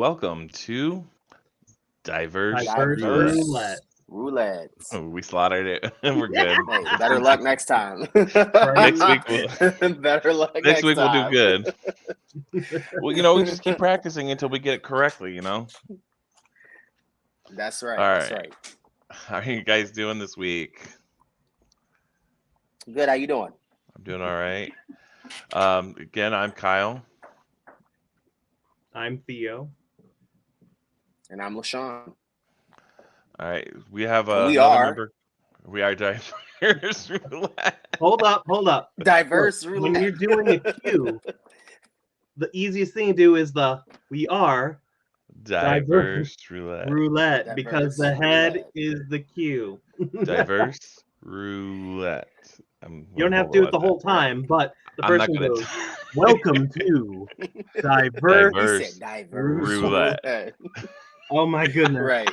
welcome to Diverse Diverse Roulette. roulette. Roulette. Oh, we slaughtered it. We're good. Hey, It's better been luck 6 next time. Next week we'll Better luck next next week we'll do time. good. Well, we just keep practicing until we get it correctly. That's right. All That's right. right. How are you guys doing this week? Good. How you doing? I'm doing all right. Again, I'm Kyle. I'm Theo. And I'm LaShawn. All right. We have And we another are member. We are Diverse Roulette. Hold up. Look, Diverse when Roulette. you're doing a cue, the easiest thing to do is we are Diverse Roulette. roulette because the Diverse head roulette. is the cue. Diverse Roulette. I'm You don't gonna have to do it hold the on whole time, but the I'm not person gonna. goes, "Welcome to diverse He Diverse said diverse Roulette. roulette. Oh my goodness! Right.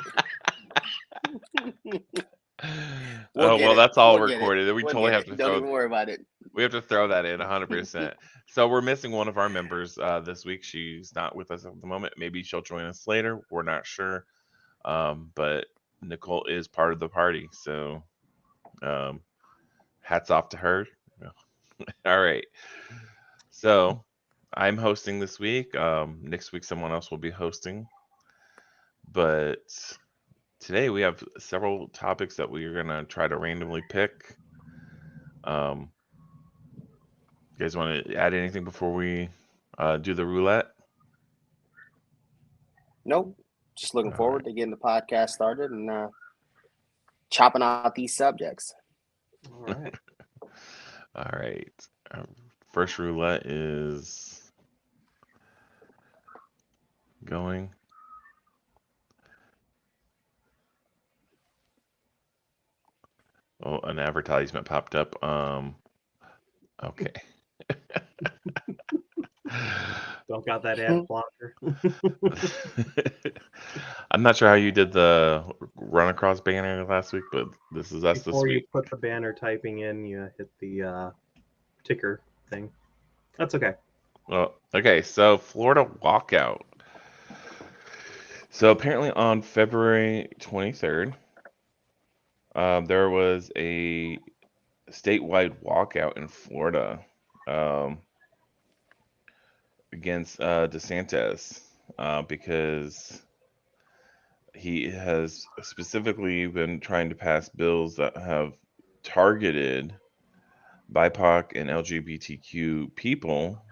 We'll Oh get well, it. that's all We'll get it. recorded. We We'll totally get have it. to Don't throw. even worry about it. We have to throw that in 100%. So we're missing one of our members this week. She's not with us at the moment. Maybe she'll join us later. We're not sure. But Nicole is part of the party. So um, hats off to her. All right. So I'm hosting this week. Next week, someone else will be hosting. But today we have several topics that we are going to try to randomly pick. You guys want to add anything before we do the roulette? Nope. Just looking All right. forward to getting the podcast started and chopping out these subjects. All right. All right. First roulette is going. Oh, an advertisement popped up. Okay. Don't got that ad blocker. I'm not sure how you did the run across banner last week, but this is us this Before you week. put the banner typing in, you hit the ticker thing. That's okay. Well, okay, so Florida walkout. So apparently on February 23rd, there was a statewide walkout in Florida um, against DeSantis because he has specifically been trying to pass bills that have targeted BIPOC and LGBTQ people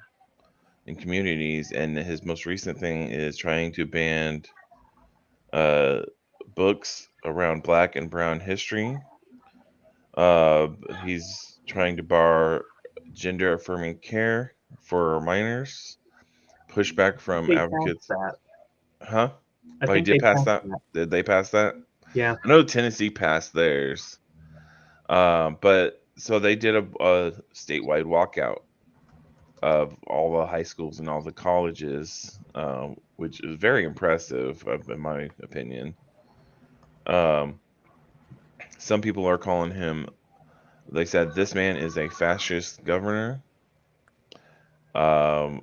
in communities, and his most recent thing is trying to ban uh, books around Black and Brown history. Uh, he's trying to bar gender affirming care for minors. Pushback from They passed advocates. that. Huh? I Oh, he think did they pass passed that? that. Did they pass that? Yeah. I know Tennessee passed theirs. But so they did a statewide walkout of all the high schools and all the colleges, which is very impressive, in my opinion. Um, some people are calling him. They said this man is a fascist governor. Um,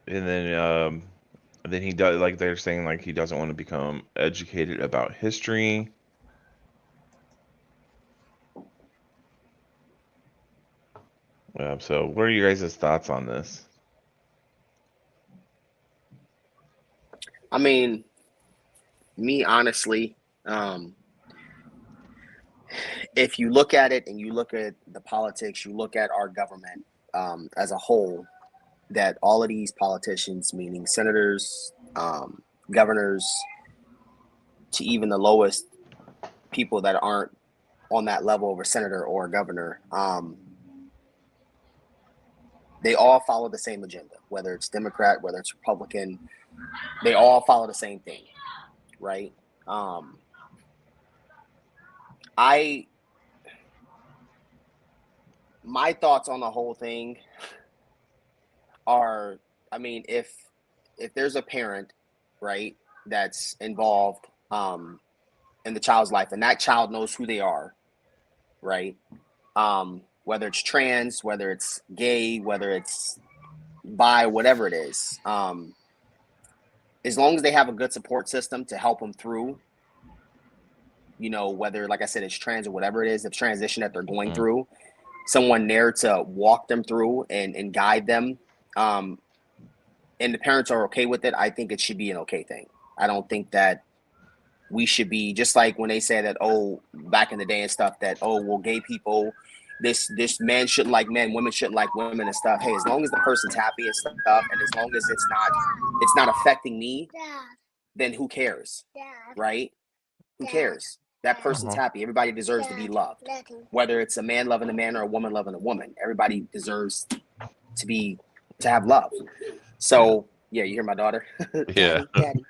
and then he does, like, they're saying, like, he doesn't want to become educated about history. So what are you guys' thoughts on this? I mean, me honestly, um, if you look at it and you look at the politics, you look at our government as a whole, that all of these politicians, meaning senators, governors, to even the lowest people that aren't on that level of a senator or a governor, they all follow the same agenda, whether it's Democrat, whether it's Republican, they all follow the same thing, right? I my thoughts on the whole thing are, I mean, if there's a parent, right, that's involved in the child's life, and that child knows who they are, right? Whether it's trans, whether it's gay, whether it's by whatever it is. As long as they have a good support system to help them through, you know, whether, like I said, it's trans or whatever it is, the transition that they're going through, someone there to walk them through and guide them, and the parents are okay with it, I think it should be an okay thing. I don't think that we should be, just like when they say that, oh, back in the day and stuff, that, oh, well, gay people, this man shouldn't like men, women shouldn't like women and stuff. Hey, as long as the person's happy and stuff, and as long as it's not affecting me, then who cares, right? Who cares? That person's happy. Everybody deserves to be loved, whether it's a man loving a man or a woman loving a woman. Everybody deserves to have love. So yeah, you hear my daughter? Yeah. Daddy.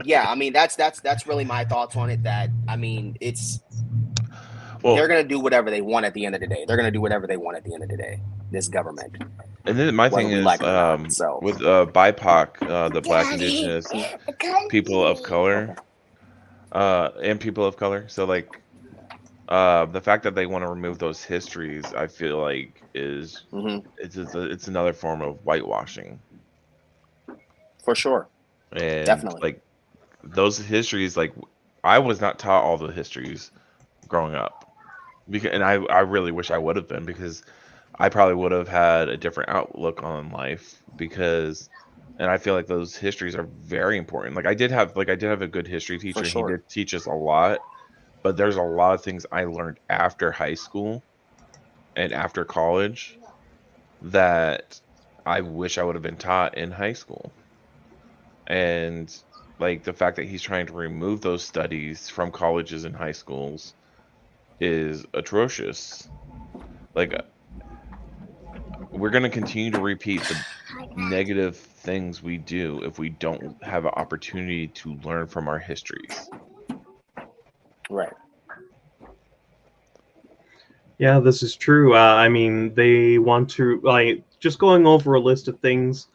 Yeah, I mean that's really my thoughts on it. That, I mean, they're gonna do whatever they want at the end of the day. They're gonna do whatever they want at the end of the day. This government. And then my thing is, like not, so. with BIPOC, the Black, Indigenous, people of color, and people of color. So like, the fact that they want to remove those histories, I feel like is it's another form of whitewashing. For sure. And definitely, like those histories, like I was not taught all the histories growing up, and I really wish I would have been, because I probably would have had a different outlook on life, and I feel like those histories are very important. Like I did have a good history teacher. sure. He did teach us a lot, but there's a lot of things I learned after high school and after college that I wish I would have been taught in high school. And like the fact that he's trying to remove those studies from colleges and high schools is atrocious. Like we're going to continue to repeat the negative things we do if we don't have an opportunity to learn from our histories. Right. Yeah, this is true. I mean, they want to, like, just going over a list of things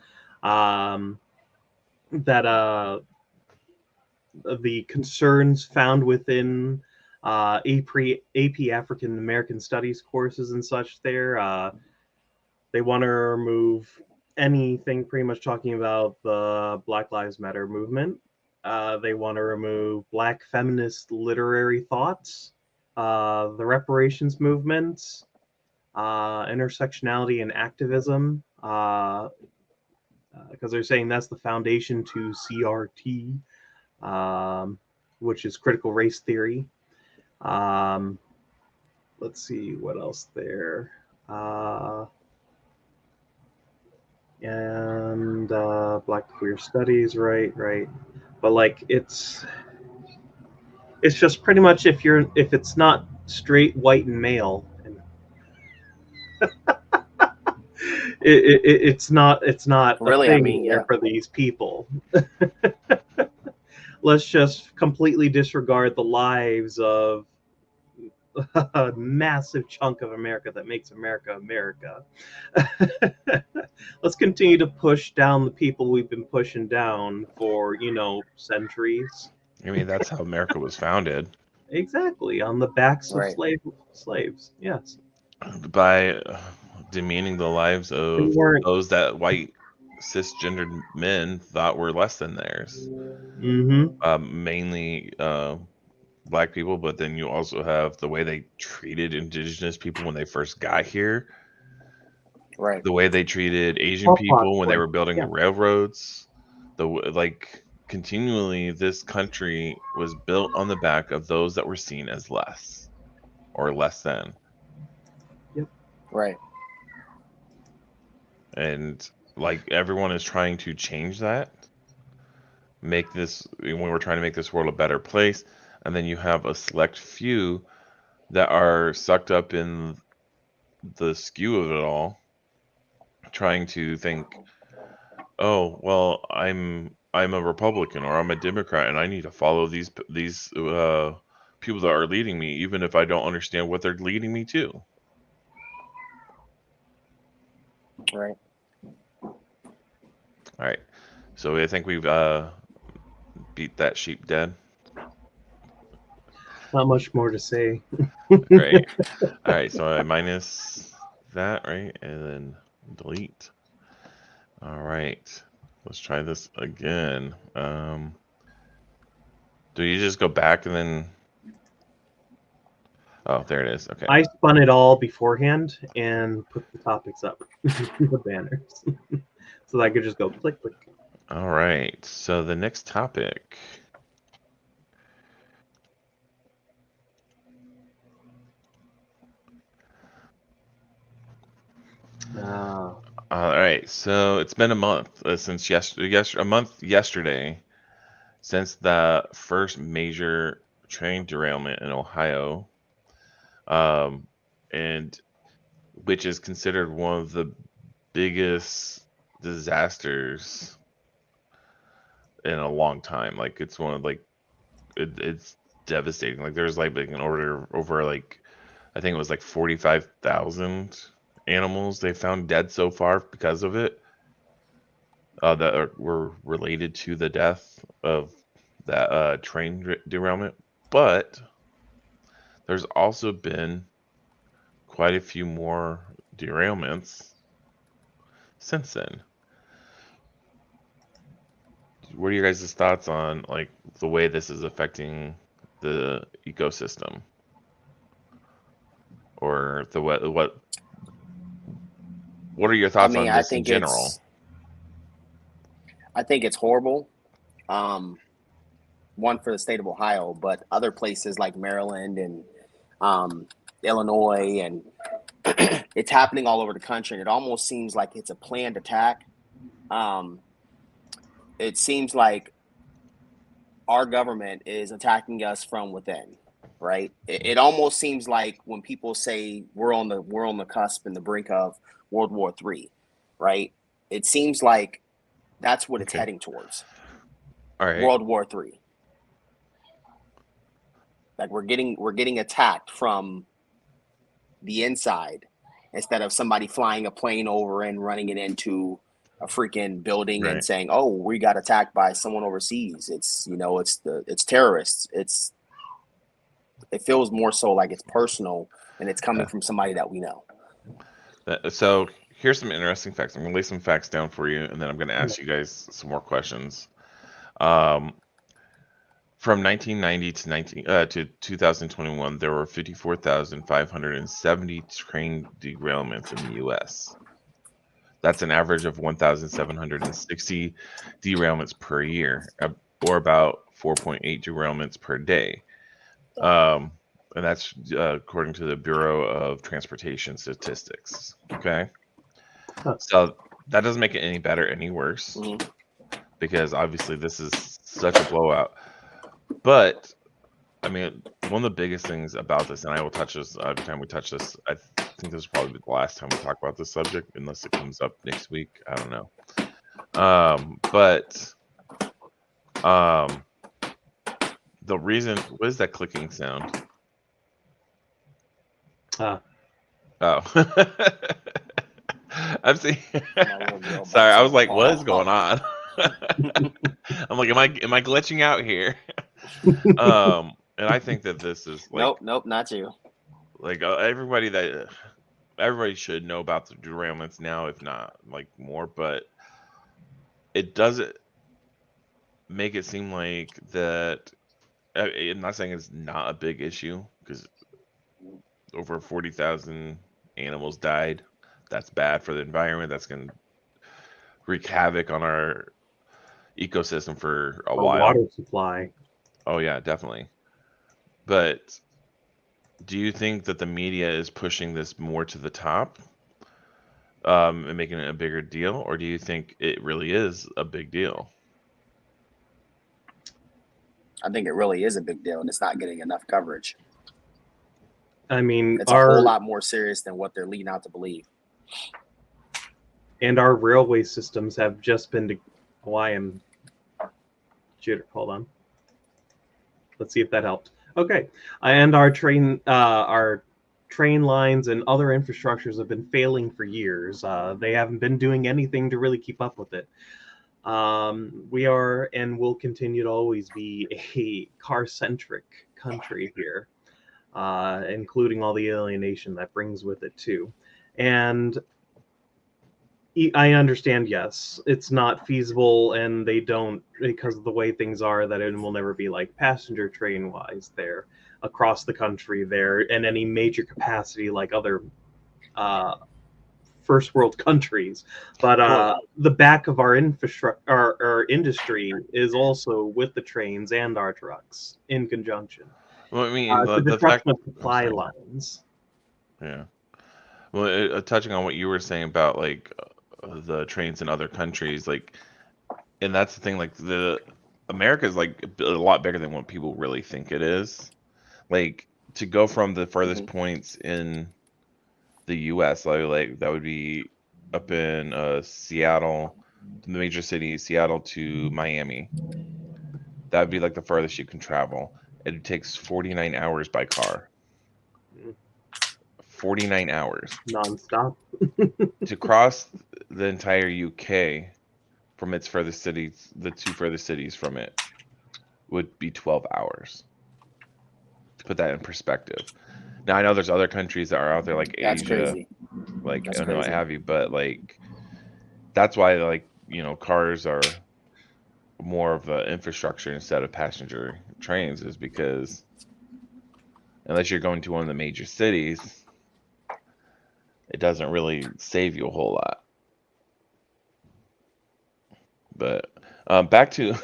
that the concerns found within AP African American Studies courses and such there. They want to remove anything pretty much talking about the Black Lives Matter movement. They want to remove Black feminist literary thoughts, the reparations movement, intersectionality and activism, because they're saying that's the foundation to CRT, which is critical race theory. Let's see what else there. And Black queer studies, right. But like it's just pretty much if it's not straight white and male, and it's not Really, a thing I mean, there for these people. Let's just completely disregard the lives of a massive chunk of America that makes America America. Let's continue to push down the people we've been pushing down for, centuries. I mean, that's how America was founded. Exactly, on the backs of slaves. Yes. By demeaning the lives of those that white cisgendered men thought were less than theirs. Mainly Black people, but then you also have the way they treated indigenous people when they first got here. Right. The way they treated Asian people when they were building the railroads. Continually, this country was built on the back of those that were seen as less or less than. Yep. Right. And like everyone is trying to change that, when we're trying to make this world a better place, and then you have a select few that are sucked up in the skew of it all, trying to think, oh well, I'm a Republican or I'm a Democrat and I need to follow these people that are leading me, even if I don't understand what they're leading me to. Right. All right. So I think we've beat that sheep dead. Not much more to say. Great. All right. So I minus that, right? And then delete. All right. Let's try this again. Do you just go back and then? Oh, there it is. Okay. I spun it all beforehand and put the topics up, the banners, so that I could just go click, click. All right. So the next topic. Ah, All right. So it's been a month since yesterday since the first major train derailment in Ohio, um, and which is considered one of the biggest disasters in a long time. Like it's one of it's devastating. Like there's like an order over like I think it was like 45,000 animals they found dead so far because of it. Were related to the death of that train derailment. But there's also been quite a few more derailments since then. What are your guys' thoughts on like the way this is affecting the ecosystem, or the what are your I thoughts mean, on this in general? I think it's horrible. Um, one for the state of Ohio, but other places like Maryland and um, Illinois, and it's happening all over the country. And it almost seems like it's a planned attack. Um, it seems like our government is attacking us from within, right? It almost seems like when people say we're on the cusp and the brink of World War III, right? It seems like that's what it's Okay. heading towards. All right. World War III. Like we're getting attacked from the inside instead of somebody flying a plane over and running it into a freaking building and Right. saying, "Oh, we got attacked by someone overseas." It's it's terrorists. It feels more so like it's personal and it's coming Uh, from somebody that we know. so here's some interesting facts. I'm gonna lay some facts down for you, and then I'm gonna ask you guys some more questions. Um, from 1990 to 2021, there were 54,570 train derailments in the U.S. That's an average of 1,760 derailments per year, or about 4.8 derailments per day. Um, and that's according to the Bureau of Transportation Statistics. Okay. huh. So that doesn't make it any better, any worse, Mm-hmm. because obviously this is such a blowout. But I mean, one of the biggest things about this, and I will touch this every time we touch this. I think this will probably be the last time we talk about this subject, unless it comes up next week. I don't know. But um, the reason, what is that clicking sound? Ah, Oh, I'm seeing. My little girl Sorry, I bouncing was on the like, what is ball. going on? I'm like, am I glitching out here? And I think that this is Nope, nope, not you. like everybody should know about the derailments now, if not like more. But it doesn't make it seem like that. I'm not saying it's not a big issue because over 40,000 animals died. That's bad for the environment. That's going to wreak havoc on our ecosystem for a our while. water supply. Oh yeah, definitely. But do you think that the media is pushing this more to the top, and making it a bigger deal, or do you think it really is a big deal? I think it really is a big deal, and it's not getting enough coverage. I mean, It's a whole lot more serious than what they're leading out to believe. our railway systems have just been to. Oh, I am. Hold on. Let's see if that helped. Okay, and our train lines and other infrastructures have been failing for years. They haven't been doing anything to really keep up with it. We are and will continue to always be a car-centric country here, including all the alienation that brings with it too. And I understand, yes, it's not feasible, and they don't, because of the way things are, that it will never be like passenger train wise there across the country there, and any major capacity like other uh, first world countries. But Well, the back of our infrastructure, our industry, is also with the trains and our trucks in conjunction. well, I mean, It's a the fact. disruption of I'm supply sorry. lines. Yeah. Well, touching on what you were saying about like the trains in other countries, like, and that's the thing, like the America is like a lot bigger than what people really think it is. Like to go from the furthest Hmm. points in the U.S., like that would be up in Seattle, the major cities, Seattle to Miami. That would be like the furthest you can travel. It takes 49 hours by car. 49 hours Nonstop. to cross the entire UK from its furthest cities, the two furthest cities from it would be 12 hours. To put that in perspective. Now I know there's other countries that are out there like That's Asia, crazy. like That's and what crazy. have you, but like that's why like cars are more of an infrastructure instead of passenger trains is because unless you're going to one of the major cities, it doesn't really save you a whole lot. But back to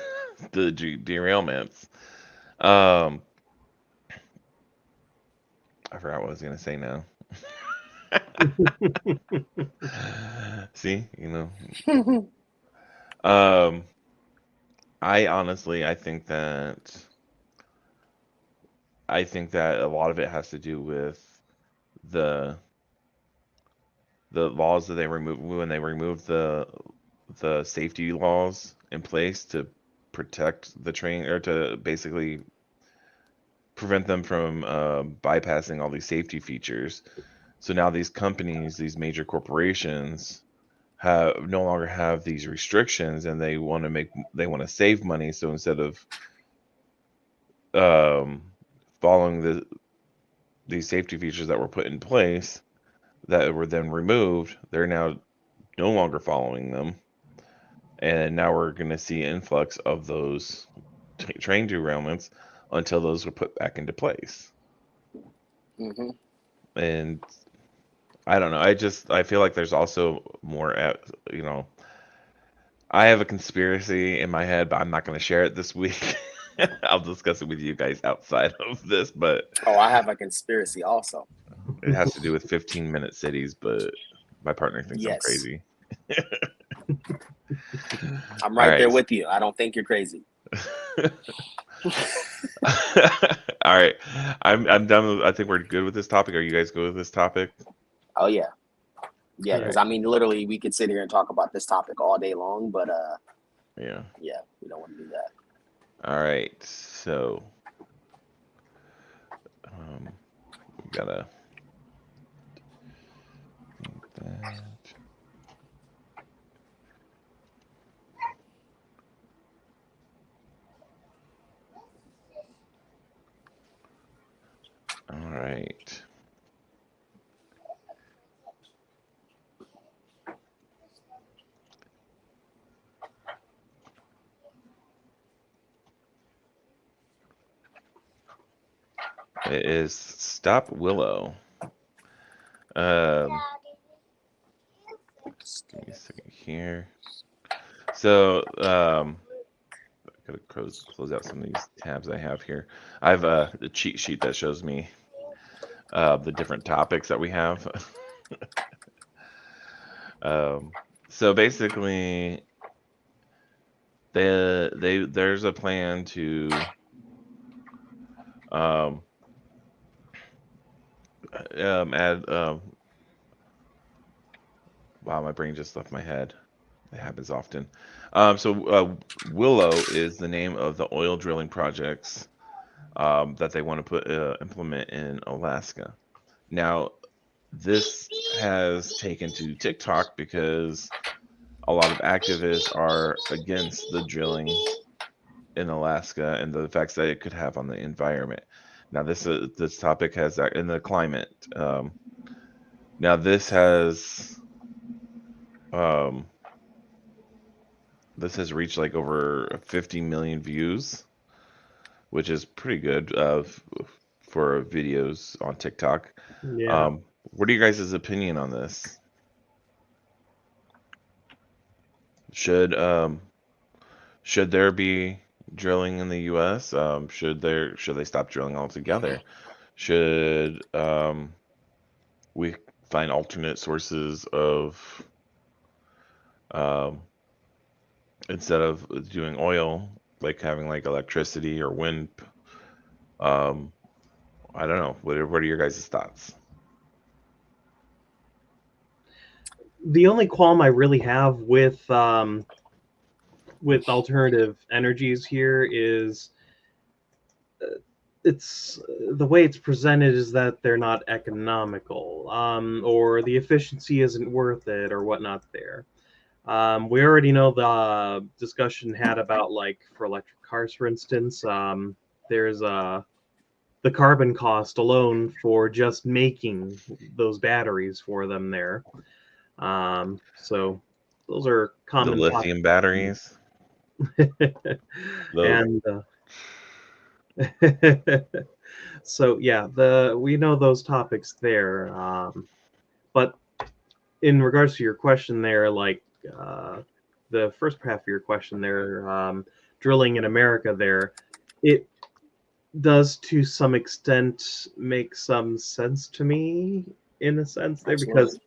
the derailments. Um, I forgot what I was gonna say now. See, um, I honestly, I think that a lot of it has to do with the the laws that they remove when they remove the safety laws in place to protect the train or to basically prevent them from bypassing all these safety features. So now these companies, these major corporations, have no longer have these restrictions, and they want to save money. So instead of um, following these safety features that were put in place that were then removed, they're now no longer following them, and now we're going to see influx of those train derailments until those are put back into place. Hmm. And I don't know. I feel like there's also more at you know I have a conspiracy in my head, but I'm not going to share it this week. I'll discuss it with you guys outside of this, but Oh, I have a conspiracy also. it has to do with 15-minute cities, but my partner thinks I'm Yes, crazy. I'm All right there right. with you. I don't think you're crazy. All right. I'm done with, I think we're good with this topic. Are you guys good with this topic? Oh yeah, yeah. All Yeah. Because right. I mean, literally, we could sit here and talk about this topic all day long, but Yeah. yeah, we don't want to do that. All right. So, um, we gotta that. All right. It is Stop Willow. Um, Give me a second here. So, gotta close out some of these tabs I have here. I have a cheat sheet that shows me the different topics that we have. um, so basically, there's a plan to um, add. Wow, my brain just left my head. It happens often. Willow is the name of the oil drilling projects that they want to implement in Alaska. Now, this has taken to TikTok because a lot of activists are against the drilling in Alaska and the effects that it could have on the environment. Now, this topic has in the climate. Now, this has Um, this has reached like over 50 million views, which is pretty good for videos on TikTok. Yeah. What are you guys' opinion on this? Should should there be drilling in the U.S.? Should they stop drilling altogether? Should we find alternate sources of um, instead of doing oil, like having like electricity or wind? Um, I don't know. What are your guys' thoughts? The only qualm I really have with alternative energies here is it's the way it's presented is that they're not economical, or the efficiency isn't worth it, or whatnot. There, we already know the discussion had about like for electric cars, for instance. There's the carbon cost alone for just making those batteries for them there. So those are The common lithium possibilities. batteries, those And so yeah, the we know those topics there. But in regards to your question there, like the first half of your question there, drilling in America there, it does to some extent make some sense to me in a sense there Absolutely. because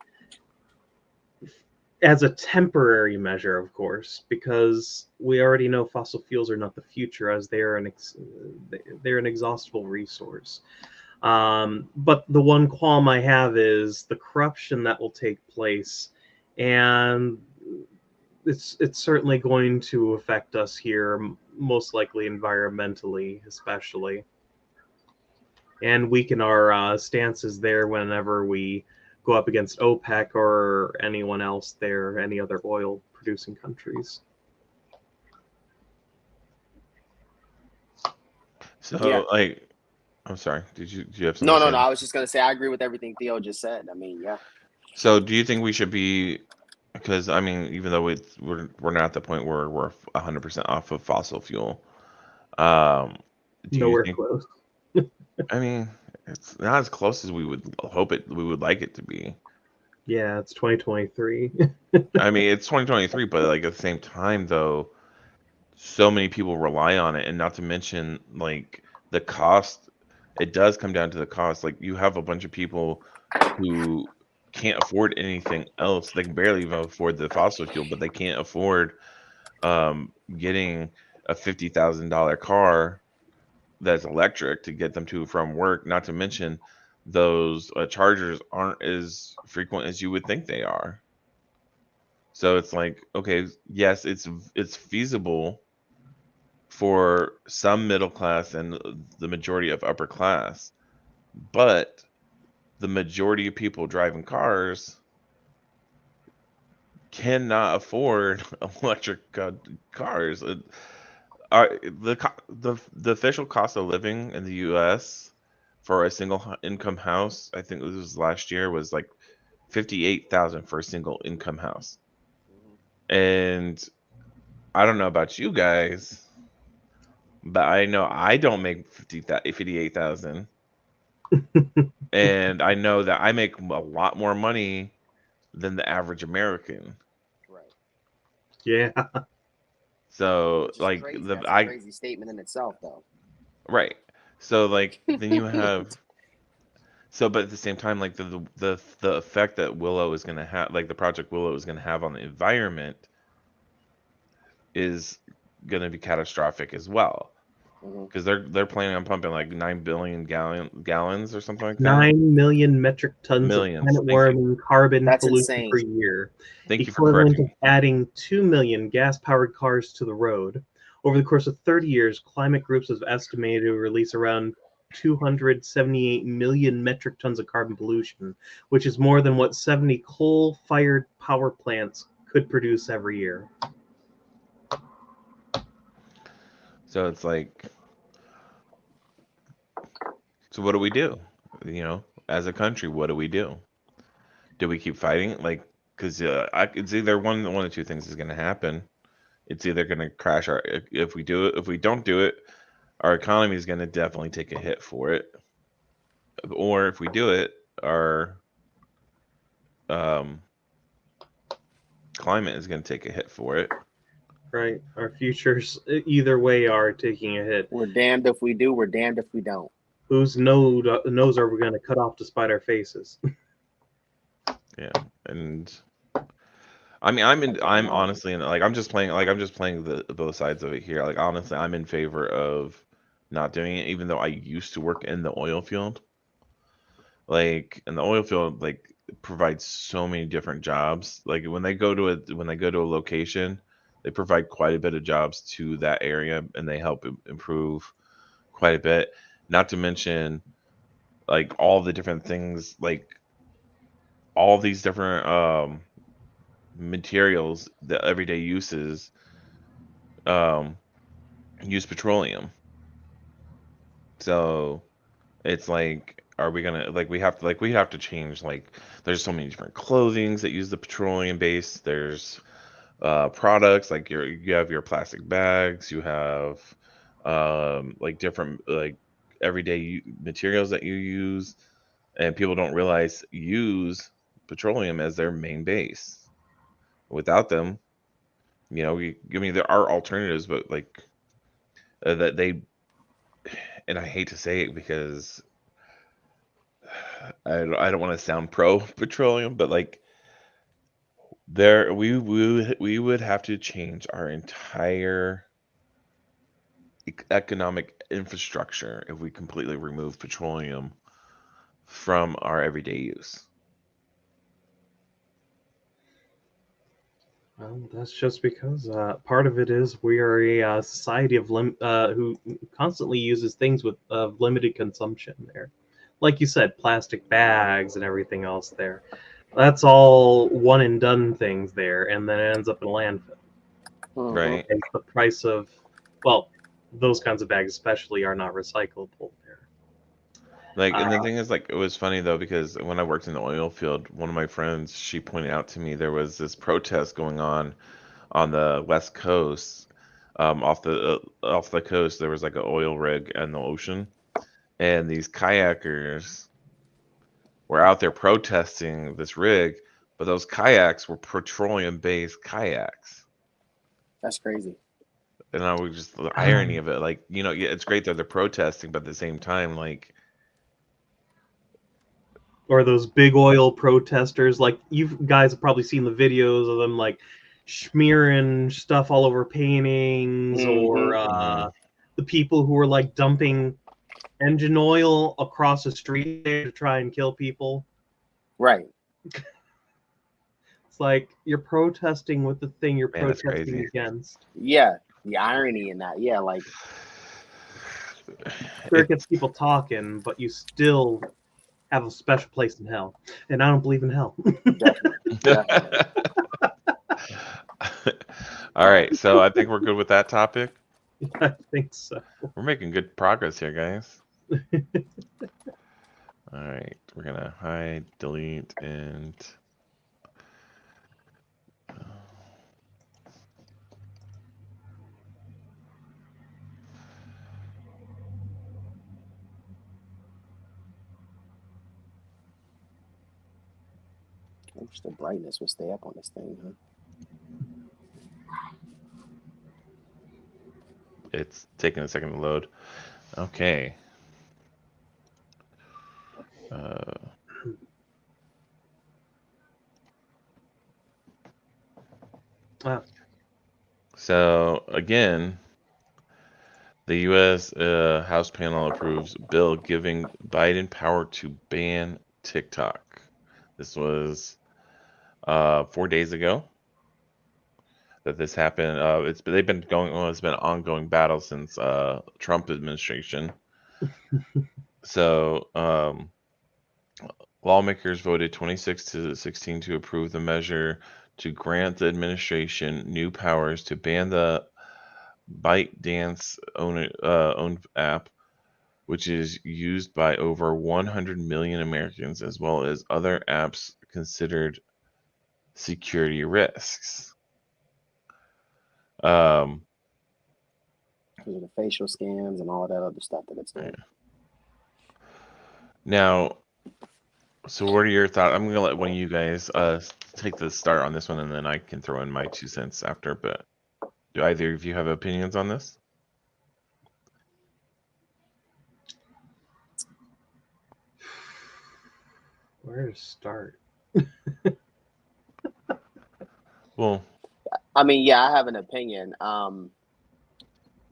as a temporary measure, of course, because we already know fossil fuels are not the future as they're an exhaustible resource. But the one qualm I have is the corruption that will take place, and it's certainly going to affect us here, most likely environmentally, especially, and weaken our stances there whenever we go up against OPEC or anyone else there, any other oil producing countries. Yeah. so like I'm sorry. Do you have something No, to no, say? no. I was just gonna say I agree with everything Theo just said. I mean, yeah. So do you think we should be because I mean even though we're not at the point where we're 100% off of fossil fuel, um, do you Nowhere think close. I mean it's not as close as we would like it to be. Yeah, it's 2023. I mean it's 2023, but like at the same time though, so many people rely on it, and not to mention like the cost. It does come down to the cost. Like you have a bunch of people who can't afford anything else. They can barely even afford the fossil fuel, but they can't afford getting a $50,000 car that's electric to get them to and from work. Not to mention those chargers aren't as frequent as you would think they are. So it's like, okay, yes, it's feasible for some middle class and the majority of upper class, but the majority of people driving cars cannot afford electric cars. The official cost of living in the U.S. for a single income house, I think this was last year, was like 58,000 for a single income house. Mhm. And I don't know about you guys, but I know I don't make 58,000. And I know that I make a lot more money than the average American. Right. Yeah. So Which is like crazy. the That's a I crazy statement in itself, though. right. So like then you have so but at the same time like the effect that Willow is going to have, like the project Willow is going to have on the environment is going to be catastrophic as well, Hmm. because they're planning on pumping like 9 billion gallons or something like that. 9 million metric tons of Millions. planet Thank you. warming carbon That's pollution per insane. year, Thank you for equivalent correcting of me. adding 2 million gas powered cars to the road. Over the course of 30 years, climate groups have estimated to release around 278 million metric tons of carbon pollution, which is more than what 70 coal fired power plants could produce every year. So it's like, so what do we do? You know, as a country, what do we do? Do we keep fighting? Like because it's either one of two things is going to happen. It's either going to crash our if we do it. If we don't do it, our economy is going to definitely take a hit for it. Or if we do it, our um, climate is going to take a hit for it. Right. Our futures, either way, are taking a hit. We're damned if we do. We're damned if we don't. Whose nose are we going to cut off to spite our faces? Yeah, and I mean, I'm honestly in, like, I'm just playing the both sides of it here. Like, honestly, I'm in favor of not doing it, even though I used to work in the oil field. Like, in the oil field, like, it provides so many different jobs. Like, when they go to a location, they provide quite a bit of jobs to that area, and they help improve quite a bit. Not to mention, like, all the different things, like all these different materials that everyday uses um, use petroleum. So it's like, are we gonna like we have to change, like, there's so many different clothings that use the petroleum base. There's products like you have your plastic bags, you have like different like everyday materials that you use, and people don't realize use petroleum as their main base. Without them, I mean, there are alternatives, but like that they, and I hate to say it because I don't want to sound pro petroleum, but like there we would have to change our entire economic infrastructure if we completely remove petroleum from our everyday use. Well, that's just because part of it is we are a society of who constantly uses things with limited consumption. There, like you said, plastic bags and everything else. There, that's all one and done things there, and then it ends up in a landfill. Mhm. Right. And the price of, well, those kinds of bags especially are not recyclable there. Like, and the Uh, thing is, like, it was funny though because when I worked in the oil field, one of my friends, she pointed out to me there was this protest going on the West Coast. Off the coast, there was like an oil rig in the ocean, and these kayakers were out there protesting this rig, but those kayaks were petroleum-based kayaks. That's crazy. And I was just the irony of it, like, yeah, it's great that they're protesting, but at the same time, like, or those big oil protesters, like you guys have probably seen the videos of them like smearing stuff all over paintings, Hmm. or mhm. the people who are like dumping engine oil across the street to try and kill people. Right. It's like you're protesting with the thing you're Man, that's protesting crazy. against. Yeah. The irony in that. Yeah. Like, Sure, it It, gets people talking, but you still have a special place in hell. And I don't believe in hell. definitely. Definitely. all right, so I think we're good with that topic. I think so. We're making good progress here, guys. All right, we're gonna hide, delete, and I wish the brightness would stay up on this thing, huh? it's taking a second to load. Okay. Uh, Ah, so again, the U.S. House panel approves bill giving Biden power to ban TikTok. This was 4 days ago that this happened. They've been going. Well, it's been an ongoing battle since Trump administration. So lawmakers voted 26-16 to approve the measure to grant the administration new powers to ban the ByteDance owned app, which is used by over 100 million Americans, as well as other apps considered security risks. Um, The facial scams and all that other stuff that it's doing. Now, so what are your thoughts? I'm gonna let one of you guys take the start on this one, and then I can throw in my 2 cents after. But do either of you have opinions on this? Where to start? Well, I mean, yeah, I have an opinion.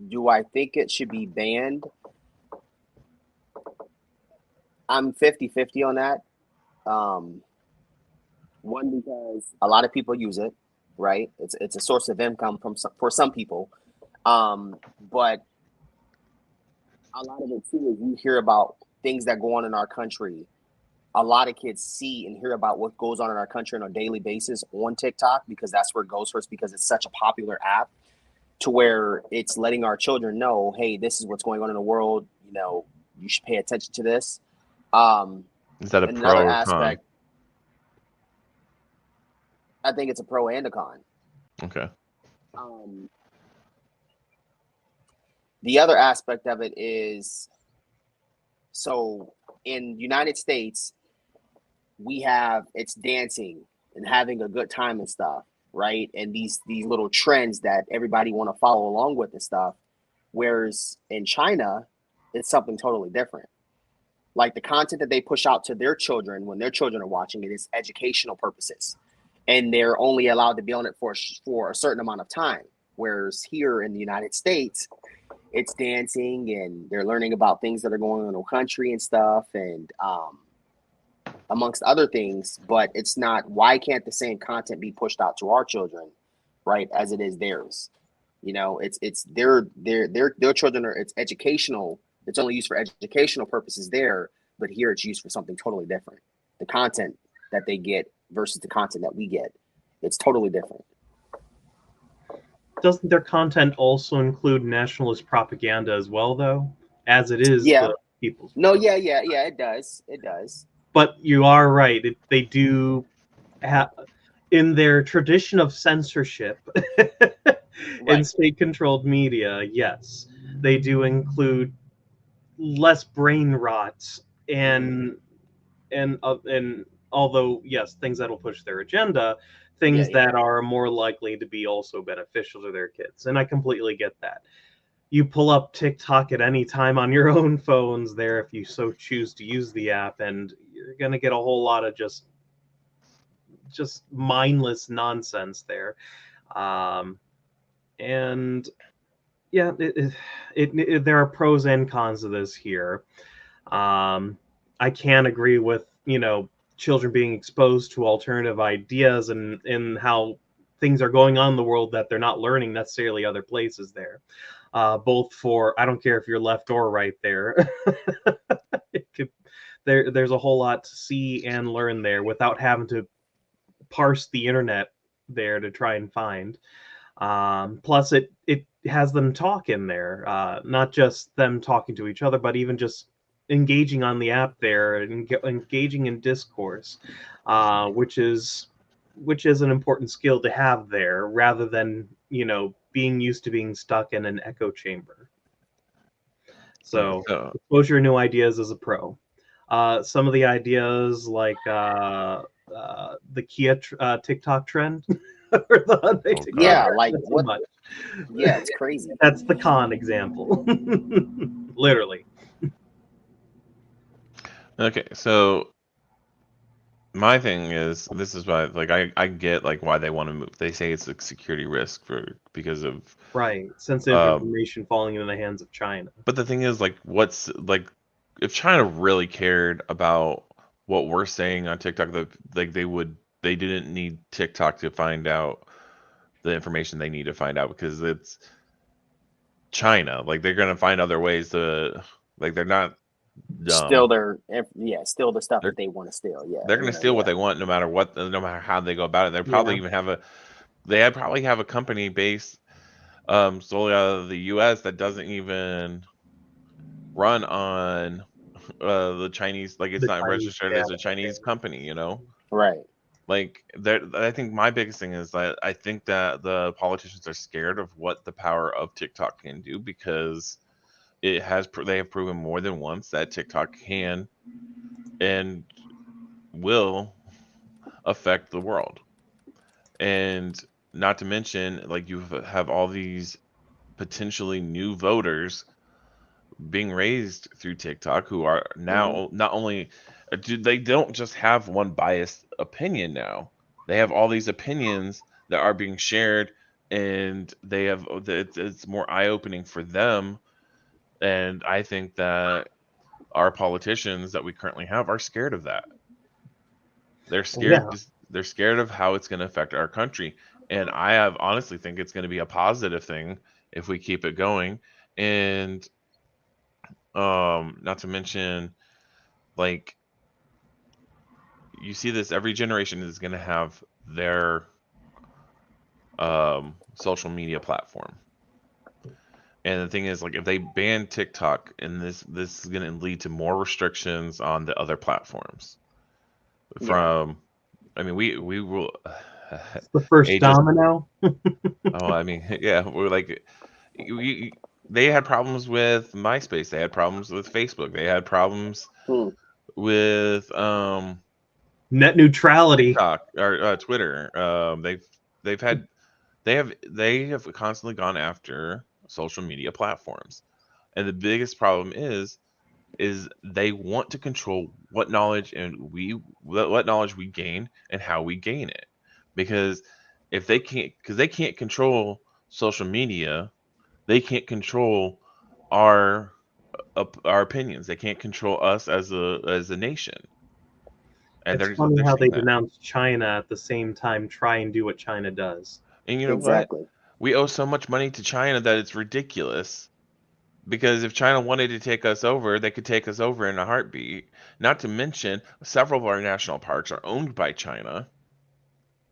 Do I think it should be banned? I'm 50-50 on that. One, because a lot of people use it, right? It's a source of income for some people. But a lot of it too is you hear about things that go on in our country. A lot of kids see and hear about what goes on in our country on a daily basis on TikTok because that's where it goes first because it's such a popular app to where it's letting our children know, hey, this is what's going on in the world. You know, you should pay attention to this. is that a Another pro or con? aspect, I think it's a pro and a con. Okay. The other aspect of it is, so in United States, we have it's dancing and having a good time and stuff, right? And these little trends that everybody want to follow along with and stuff. Whereas in China, it's something totally different. Like the content that they push out to their children when their children are watching it is educational purposes, and they're only allowed to be on it for a certain amount of time. Whereas here in the United States, it's dancing and they're learning about things that are going on in the country and stuff, and amongst other things. But it's not. Why can't the same content be pushed out to our children, right, as it is theirs? You know, it's their children are it's educational. It's only used for educational purposes there, but here it's used for something totally different. The content that they get versus the content that we get, it's totally different. Doesn't their content also include nationalist propaganda as well, though? As it is Yeah. the people's. No, yeah, it does. It does. But you are right. They do have, in their tradition of censorship in Right. state-controlled media, yes, they do include less brain rot and although yes, things that'll push their agenda, things Yeah. that are more likely to be also beneficial to their kids. And I completely get that. You pull up TikTok at any time on your own phones there if you so choose to use the app, and you're gonna get a whole lot of just mindless nonsense there. And yeah, there are pros and cons to this here. I can agree with children being exposed to alternative ideas and how things are going on in the world that they're not learning necessarily other places there. Both for I don't care if you're left or right there. There's a whole lot to see and learn there without having to parse the internet there to try and find. Plus, it has them talk in there, not just them talking to each other, but even just engaging on the app there and engaging in discourse, which is an important skill to have there, rather than being used to being stuck in an echo chamber. So exposure to new ideas is a pro. Some of the ideas like the Kia TikTok trend. Or the Hyundai TikTok Yeah, trend, like not so what? much. Yeah, it's crazy. That's the con example. Literally. Okay, so my thing is, this is why, like, I get like why they want to move. They say it's a security risk because of Right. Sensitive information falling into the hands of China. But the thing is, like, what's like, if China really cared about what we're saying on TikTok, like they didn't need TikTok to find out the information they need to find out because it's China. Like they're gonna find other ways to, like they're not dumb. Still the stuff They're that they want to steal. Yeah, they're gonna steal what they want no matter what, no matter how they go about it. They probably even have probably have a company based solely out of the U.S. that doesn't even run on the Chinese, like it's The not Chinese registered as a data. Chinese company, you know? Right. Like I think my biggest thing is that I think that the politicians are scared of what the power of TikTok can do, because they have proven more than once that TikTok can and will affect the world. And not to mention, like, you have all these potentially new voters being raised through TikTok who are Mhm. now not only they don't just have one biased opinion now. They have all these opinions that are being shared, and it's more eye-opening for them. And I think that our politicians that we currently have are scared of that. They're Well, yeah, scared. They're scared of how it's going to affect our country, and I have honestly think it's going to be a positive thing if we keep it going. And not to mention, like, you see this, every generation is going to have their social media platform. And the thing is, like, if they ban TikTok, and this is going to lead to more restrictions on the other platforms. Yeah. From, I mean, we will it's the first ages. domino. Oh, I mean, yeah, we're like, they had problems with MySpace. They had problems with Facebook. They had problems Hmm. with Net neutrality. TikTok or Twitter. They've had they have constantly gone after social media platforms, and the biggest problem is they want to control what knowledge what knowledge we gain and how we gain it. Because if they can't, because they can't control social media, they can't control our our opinions. They can't control us as a nation, and It's funny they're how they seeing that. denounce China at the same time try and do what China does. And you know what? Exactly. We owe so much money to China that it's ridiculous. Because if China wanted to take us over, they could take us over in a heartbeat. Not to mention, several of our national parks are owned by China.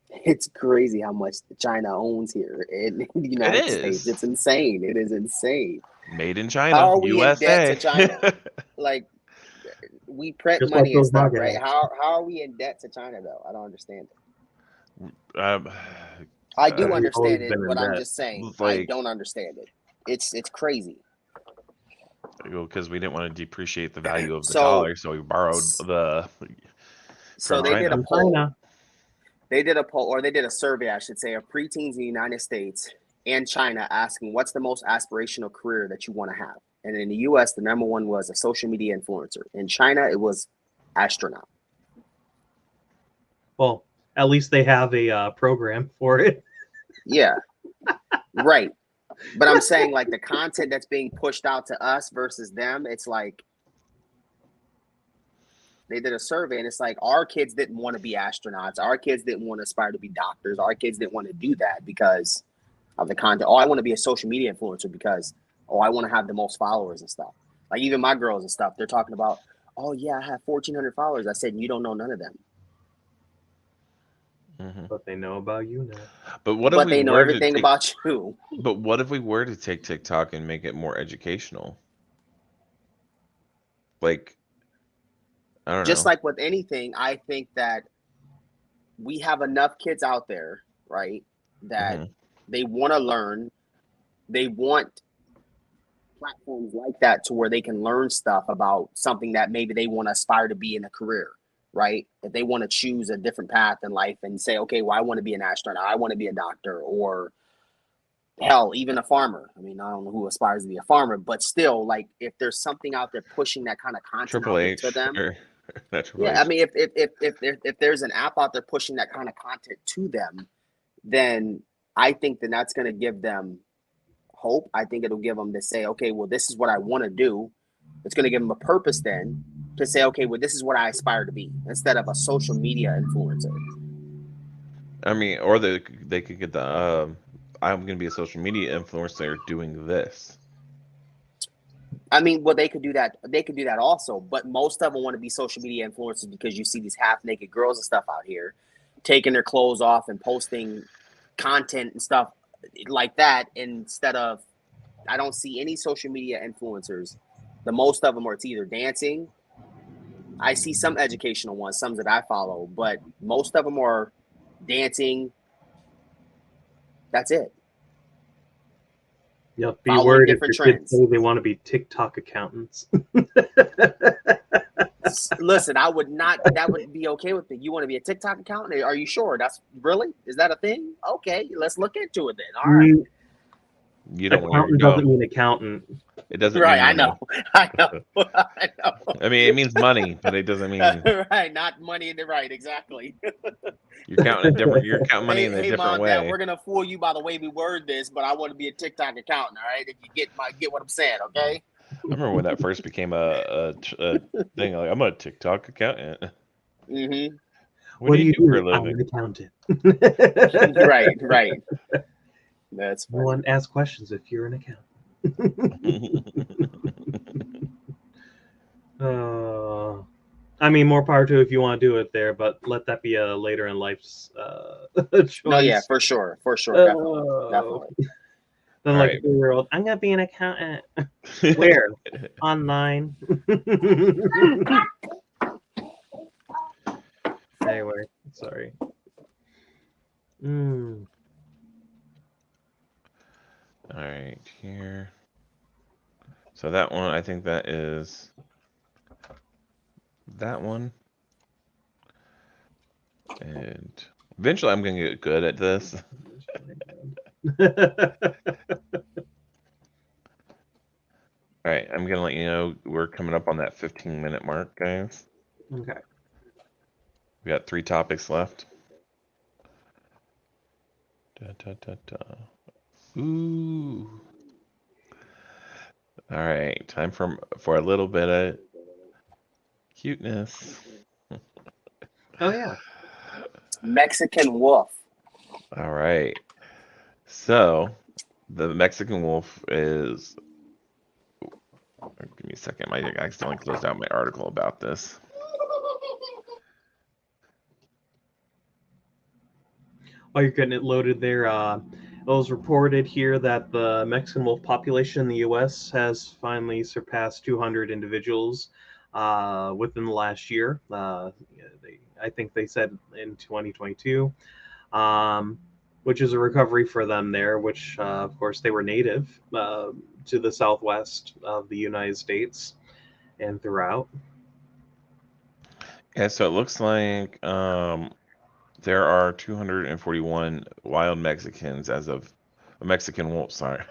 It's crazy how much China owns here in the It United States. is It's insane. It is insane. made in How China, are we in debt to USA. China? Like, we print Just like money and those stuff, MAGA right? hats. How are we in debt to China though? I don't understand it. um, I do Because we've always understand it, been in but I'm debt. just saying I like, don't understand it. It's crazy. because we didn't want to depreciate the value of the So dollar, so we borrowed the so from they did a China. From poll. China. They did a poll, or they did a survey, I should say, of preteens in the United States and China, asking what's the most aspirational career that you want to have. And in the U.S., the number one was a social media influencer. In China, it was astronaut. Well, at least they have a program for it. Yeah, right. But I'm saying, like, the content that's being pushed out to us versus them, it's like they did a survey and it's like our kids didn't want to be astronauts. Our kids didn't want to aspire to be doctors. Our kids didn't want to do that because of the content. Oh, I want to be a social media influencer because, oh, I want to have the most followers and stuff. Like, even my girls and stuff, they're talking about, oh, yeah, I have 1,400 followers. I said, you don't know none of them. Hmm. But they know about you now. But what if But we they know were to everything take? about you. But what if we were to take TikTok and make it more educational? Like, I don't Just know. like with anything, I think that we have enough kids out there, right, that Hmm. they want to learn. They want platforms like that to where they can learn stuff about something that maybe they want to aspire to be in a career, right? If they want to choose a different path in life and say, okay, well, I want to be an astronaut, I want to be a doctor, or hell, even a farmer. I mean, I don't know who aspires to be a farmer, but still, like, if there's something out there pushing that kind of content Triple out there to H them, or not Triple yeah, I H. mean, if there's an app out there pushing that kind of content to them, then I think then that's going to give them hope. I think it'll give them to say, okay, well, this is what I want to do. It's going to give them a purpose then to say, okay, well, this is what I aspire to be instead of a social media influencer. I mean, or they could get the I'm gonna be a social media influencer doing this. I mean, well, they could do that. They could do that also, but most of them want to be social media influencers because you see these half naked girls and stuff out here taking their clothes off and posting content and stuff like that instead of, I don't see any social media influencers. The most of them are, it's either dancing I see some educational ones, some that I follow, but most of them are dancing. That's it. Yep. Be Following worried if different your kids trends. say they want to be TikTok accountants. Listen, I would not. That would be okay with me. You want to be a TikTok accountant? Are you sure? That's really? Is that a thing? Okay, let's look into it then. All right. You don't know where to Accountant doesn't go. mean accountant. It doesn't Right. mean I money. know. I know. I know. I mean, it means money, but it doesn't mean Right. Not money in the right. Exactly. you're counting a different. You're counting money in a Hey, different mom, dad, way. we're gonna fool you by the way we word this, but I want to be a TikTok accountant. All right. If you get what I'm saying, okay? I remember when that first became a thing. Like, I'm a TikTok accountant. Mm-hmm. What do you do for a I'm an living? accountant. Right. Right. That's No funny. one asks questions if you're an accountant. I mean, more power to if you want to do it there, but let that be a later in life's choice. No, yeah, for sure, definitely, definitely. Then, All like right. a 3-year-old, I'm gonna be an accountant. Where? Online. Anyway, sorry. All right, here. So that one, I think that is that one. And eventually I'm going to get good at this. All right, I'm going to let you know we're coming up on that 15-minute mark, guys. Okay. We got 3 topics left. Da, da, da, da. Ooh. All right, time for a little bit of cuteness. Oh yeah. Mexican wolf. All right. So, the Mexican wolf is. Give me a second. I accidentally closed out my article about this. While you're getting it loaded there, it was reported here that the Mexican wolf population in the U.S. has finally surpassed 200 individuals within the last year. I think they said in 2022, which is a recovery for them there, which, of course, they were native to the southwest of the United States and throughout. Yeah, so it looks like there are 241 wild Mexicans as of Mexican wolves. Sorry,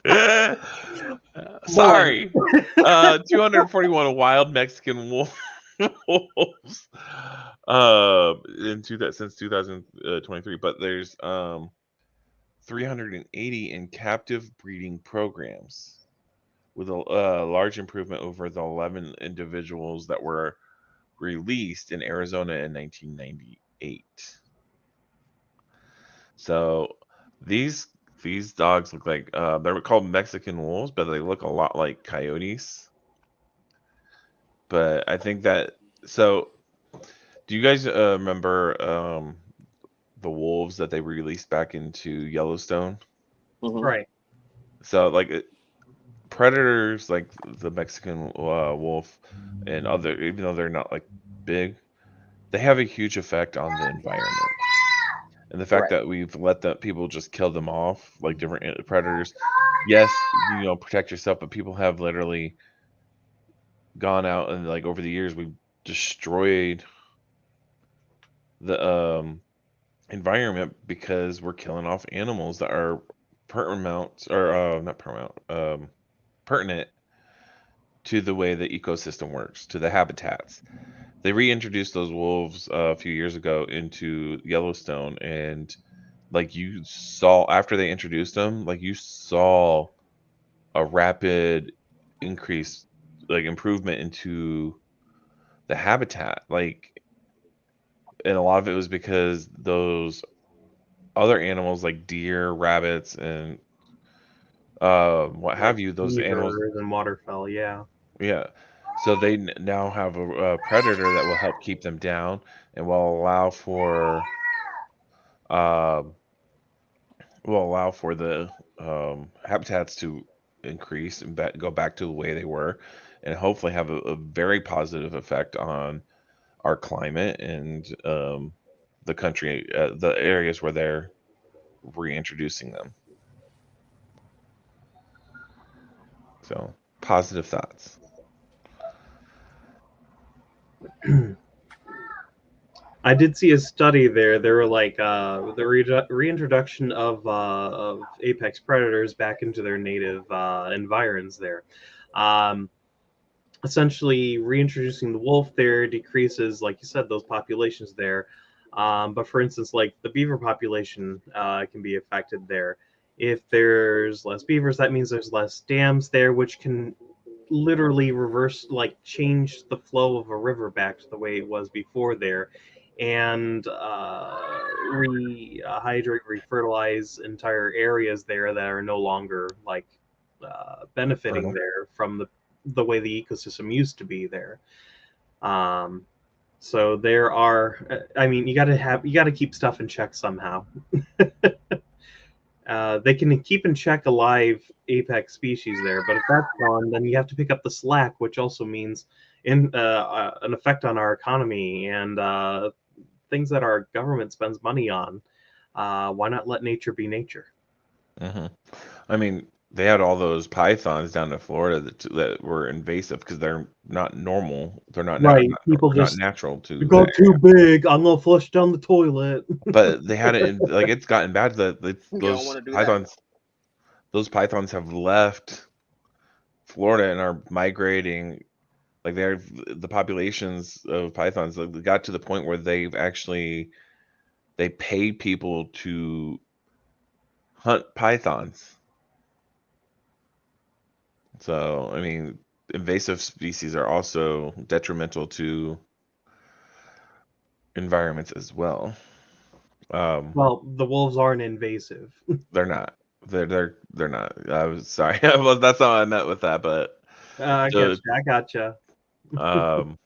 Boy. sorry, 241 wild Mexican wolves since 2023. But there's 380 in captive breeding programs, with a large improvement over the 11 individuals that were released in Arizona in 1998. So these dogs look like they're called Mexican wolves, but they look a lot like coyotes. But I think that so. Do you guys remember the wolves that they released back into Yellowstone? Mm-hmm. Right. So like predators like the Mexican wolf and other, even though they're not like big, they have a huge effect on the environment. And the fact Right. that we've let the people just kill them off like different predators. Yes, protect yourself, but people have literally gone out and like over the years we've destroyed the environment because we're killing off animals that are paramount or not paramount pertinent to the way the ecosystem works, to the habitats. They reintroduced those wolves a few years ago into Yellowstone, and like you saw after they introduced them, like you saw a rapid increase, like improvement into the habitat. Like, and a lot of it was because those other animals like deer, rabbits, and what Like have you, those animals, beavers and waterfowl, yeah. yeah. So they now have a predator that will help keep them down and um, will allow for the habitats to increase and go back to the way they were. and hopefully have a very positive effect on our climate and the country, the areas where they're reintroducing them. So positive thoughts. I did see a study there. They were like the reintroduction of apex predators back into their native environs there. Um, Essentially, reintroducing the wolf there decreases, like you said, those populations there. But for instance, like the beaver population can be affected there. If there's less beavers, that means there's less dams there, which can literally reverse, like change the flow of a river back to the way it was before there, and rehydrate, refertilize entire areas there that are no longer like benefiting Fertile. there from the way the ecosystem used to be there. Um, so there are, I mean, you got to keep stuff in check somehow. They can keep in check a live apex species there, but if that's gone, then you have to pick up the slack, which also means an effect on our economy and things that our government spends money on. Why not let nature be nature? Hmm. I mean, they had all those pythons down in Florida that were invasive because they're not normal. They're Right. People not just, natural it to got that too area. big. I'm gonna flush down the toilet. But they had it in, like it's gotten bad that You don't those want to do that. pythons have left Florida and are migrating. Like the populations of pythons, like, they got to the point where they pay people to hunt pythons. So, I mean, invasive species are also detrimental to environments as well. Um, Well, the wolves aren't invasive. they're not. They're not. I was sorry. Well, that's not what I meant with that, but I so gotcha. I gotcha. um,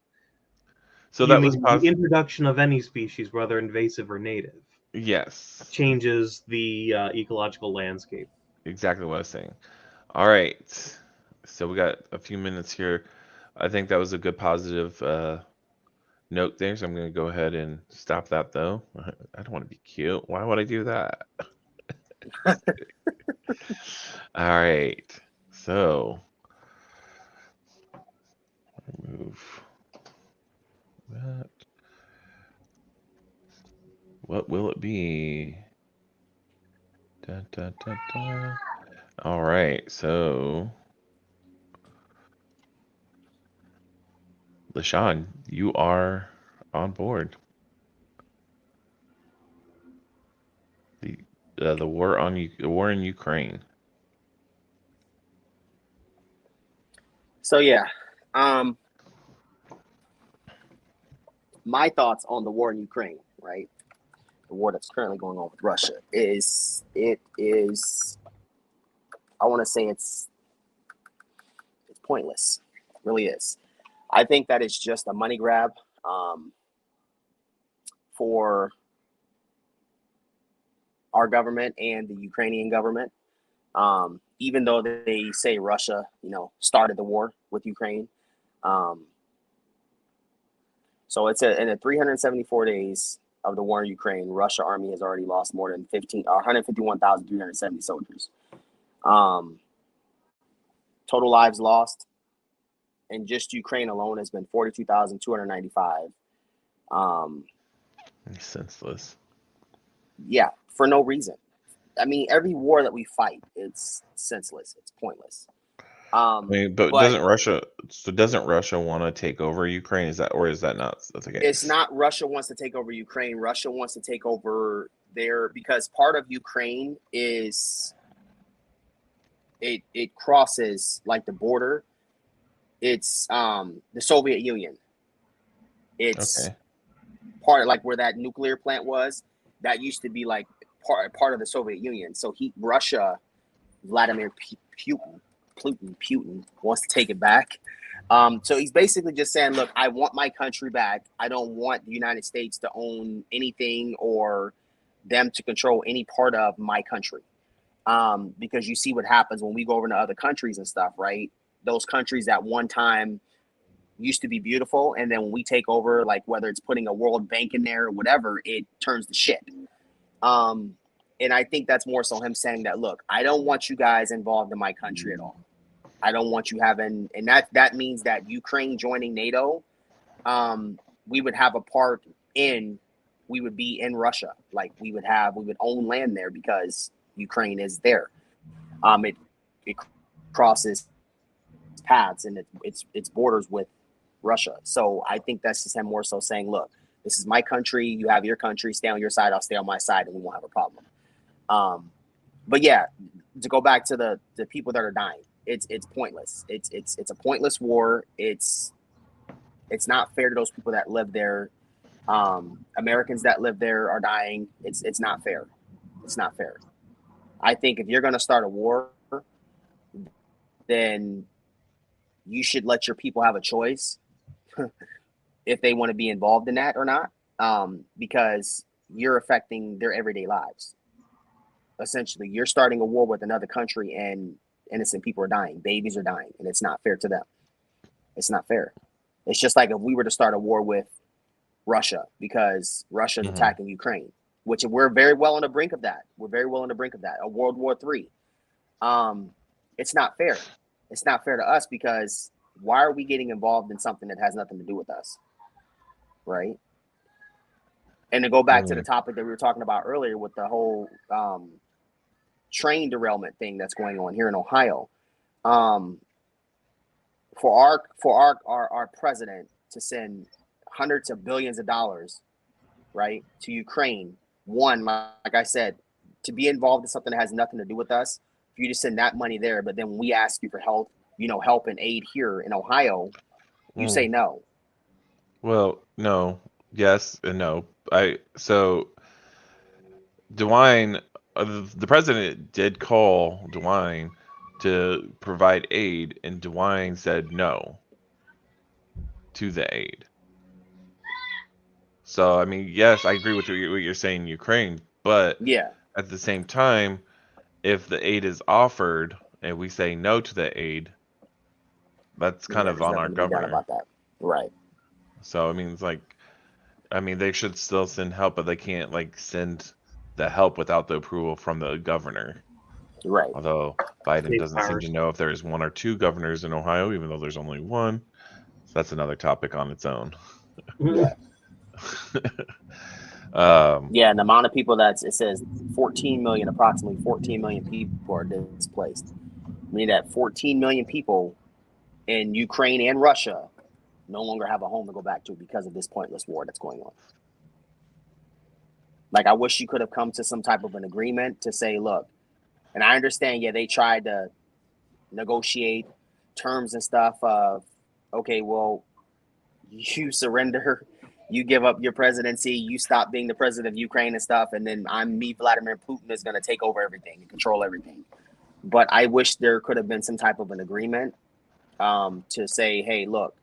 so You that was mean the introduction of any species, whether invasive or native, yes, changes the ecological landscape? exactly what I was saying. All right. So we got a few minutes here. I think that was a good positive note there. So I'm going to go ahead and stop that though. I don't want to be cute. Why would I do that? All right. So move that. What will it be? Dun, dun, dun, dun. All right. So, LaShawn, you are on board. The the war in Ukraine. So yeah, um, my thoughts on the war in Ukraine, right? The war that's currently going on with Russia is I want to say it's pointless. It really is. I think that it's just a money grab for our government and the Ukrainian government. Even though they say Russia, started the war with Ukraine. Um, so in the 374 days of the war in Ukraine, Russia army has already lost more than 151,370 soldiers. Um, Total lives lost in just Ukraine alone has been 42,295. Um, Senseless. yeah, for no reason. I mean, every war that we fight, it's senseless. It's pointless. I mean, but But doesn't Russia want to take over Ukraine? Is that, or is that not the it's case? not Russia wants to take over Ukraine. Russia wants to take over there because part of Ukraine is it crosses like the border. It's the Soviet Union. It's Okay. part of like where that nuclear plant was. That used to be like part of the Soviet Union. So Russia, Vladimir Putin wants to take it back. So he's basically just saying, look, I want my country back. I don't want the United States to own anything or them to control any part of my country. Because you see what happens when we go over to other countries and stuff, right? those countries at one time used to be beautiful, and then when we take over, like whether it's putting a World Bank in there or whatever, it turns to shit. And I think that's more so him saying that, look, I don't want you guys involved in my country at all. I don't want you having, and that means that Ukraine joining NATO, we would have a part in, we would be in Russia. Like we would own land there because Ukraine is there. It crosses paths and it's borders with Russia. So I think that's just him more so saying, look, this is my country. You have your country. Stay on your side. I'll stay on my side, and we won't have a problem. But yeah, to go back to the people that are dying, it's pointless. It's a pointless war. It's not fair to those people that live there. Americans that live there are dying. It's not fair. It's not fair. I think if you're going to start a war, then you should let your people have a choice if they want to be involved in that or not, because you're affecting their everyday lives. Essentially, you're starting a war with another country and innocent people are dying. Babies are dying, and it's not fair to them. It's not fair. It's just like if we were to start a war with Russia because Russia's attacking Ukraine, which we're very well on the brink of that. We're very well on the brink of that. A World War III. It's not fair. It's not fair to us because why are we getting involved in something that has nothing to do with us? Right? And to go back to the topic that we were talking about earlier with the whole train derailment thing that's going on here in Ohio, for our president to send hundreds of billions of dollars, right, to Ukraine, one, like I said, to be involved in something that has nothing to do with us, for you to send that money there, but then when we ask you for help, help and aid here in Ohio, you say no. Well, no, yes, and no. So DeWine, the president did call DeWine to provide aid, and DeWine said no to the aid. So I mean, yes, I agree with what you're saying, Ukraine, but yeah, at the same time, if the aid is offered and we say no to the aid, that's kind of on our governor about that, right? So I mean, it's like, I mean, they should still send help, but they can't like send the help without the approval from the governor. Right. Although Biden doesn't seem to know if there's one or two governors in Ohio, even though there's only one. So that's another topic on its own. Yeah. Yeah, and the amount of people it says 14 million, approximately 14 million people are displaced. I mean that 14 million people in Ukraine and Russia no longer have a home to go back to because of this pointless war that's going on. Like, I wish you could have come to some type of an agreement to say, look, and I understand, yeah, they tried to negotiate terms and stuff of, okay, well, you surrender, you give up your presidency, you stop being the president of Ukraine and stuff, and then Vladimir Putin is going to take over everything and control everything. But I wish there could have been some type of an agreement to say, hey, look,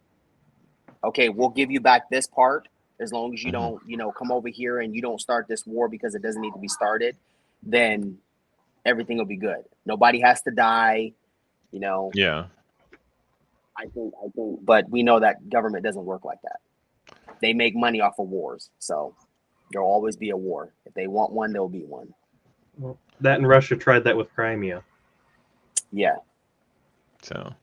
okay, we'll give you back this part as long as you don't, come over here and you don't start this war because it doesn't need to be started, then everything will be good. Nobody has to die, Yeah. I think, but we know that government doesn't work like that. They make money off of wars, so there'll always be a war. If they want one, there'll be one. Well, that and Russia tried that with Crimea. Yeah. So,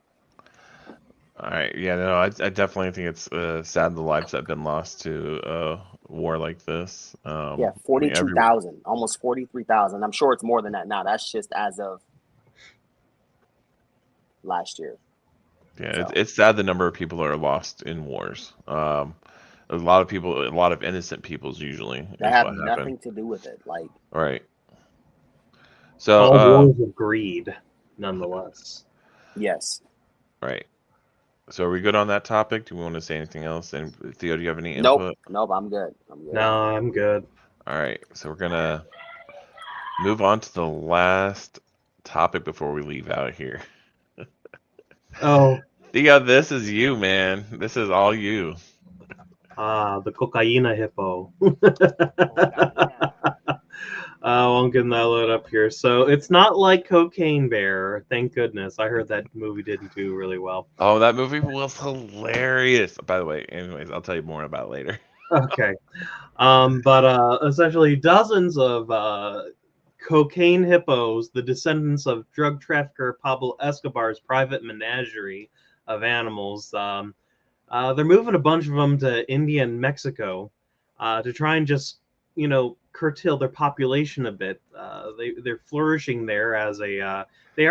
all right. Yeah, no, I definitely think it's sad the lives that have been lost to a war like this. Yeah, 42,000, almost 43,000. I'm sure it's more than that now. That's just as of last year. Yeah, so. It's sad the number of people that are lost in wars. A lot of people, a lot of innocent peoples usually. That have nothing to do with it. Like, right. So all wars of greed, nonetheless. Yes. Right. So are we good on that topic? Do we want to say anything else? And Theo, do you have any input? Nope, I'm good. No, I'm good. All right. So we're gonna move on to the last topic before we leave out of here. Oh. Theo, this is you, man. This is all you. The cocaina hippo. Oh, I'm getting that load up here. So it's not like Cocaine Bear. Thank goodness. I heard that movie didn't do really well. Oh, that movie was hilarious. By the way, anyways, I'll tell you more about it later. Okay. But essentially dozens of cocaine hippos, the descendants of drug trafficker Pablo Escobar's private menagerie of animals. They're moving a bunch of them to India and Mexico to try and just, curtail their population a bit. They're flourishing there as they are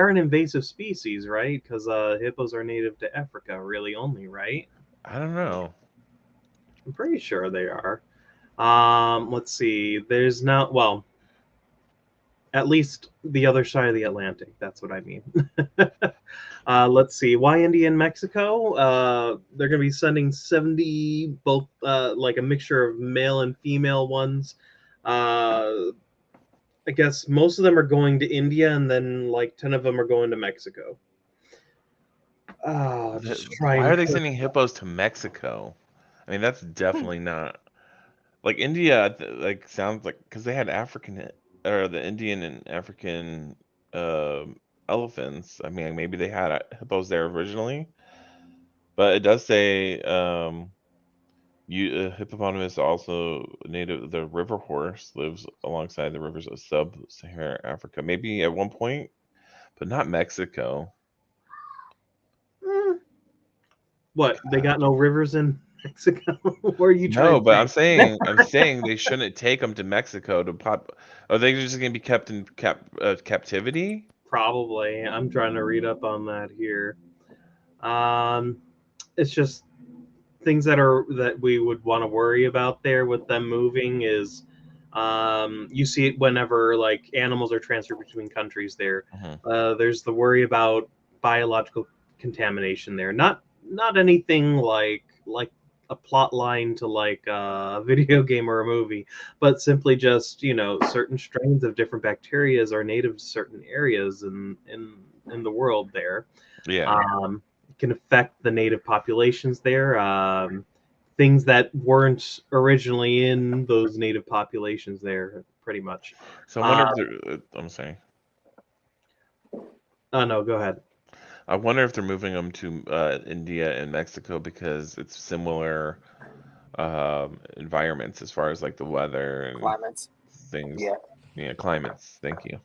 an invasive species, right? Because hippos are native to Africa, really only, right? I don't know. I'm pretty sure they are. Let's see. There's not, well, at least the other side of the Atlantic. That's what I mean. Let's see. Why India and Mexico? They're going to be sending 70, both like a mixture of male and female ones. I guess most of them are going to India, and then like 10 of them are going to Mexico. Just Why trying are they to. sending hippos to Mexico? I mean, that's definitely not like India. Like sounds like because they had African or the Indian and African elephants. I mean, maybe they had hippos there originally, but it does say hippopotamus also native. The river horse lives alongside the rivers of sub-Saharan Africa. Maybe at one point, but not Mexico. Hmm, what? They got no rivers in Mexico? What are you trying No, to but say? I'm saying they shouldn't take them to Mexico to pop. Are they just going to be kept in captivity? Probably. I'm trying to read up on that here. Um, it's just things that we would want to worry about there with them moving is you see it whenever like animals are transferred between countries there. Mhm. There's the worry about biological contamination there. Not anything like a plot line to like a video game or a movie, but simply just certain strains of different bacterias are native to certain areas in the world there. Yeah. Can affect the native populations there. Things that weren't originally in those native populations there, pretty much. So I wonder Uh, if they're. I'm sorry. oh no, go ahead. I wonder if they're moving them to India and Mexico because it's similar environments as far as like the weather and Climates. things. Yeah. Yeah, climates. Thank you.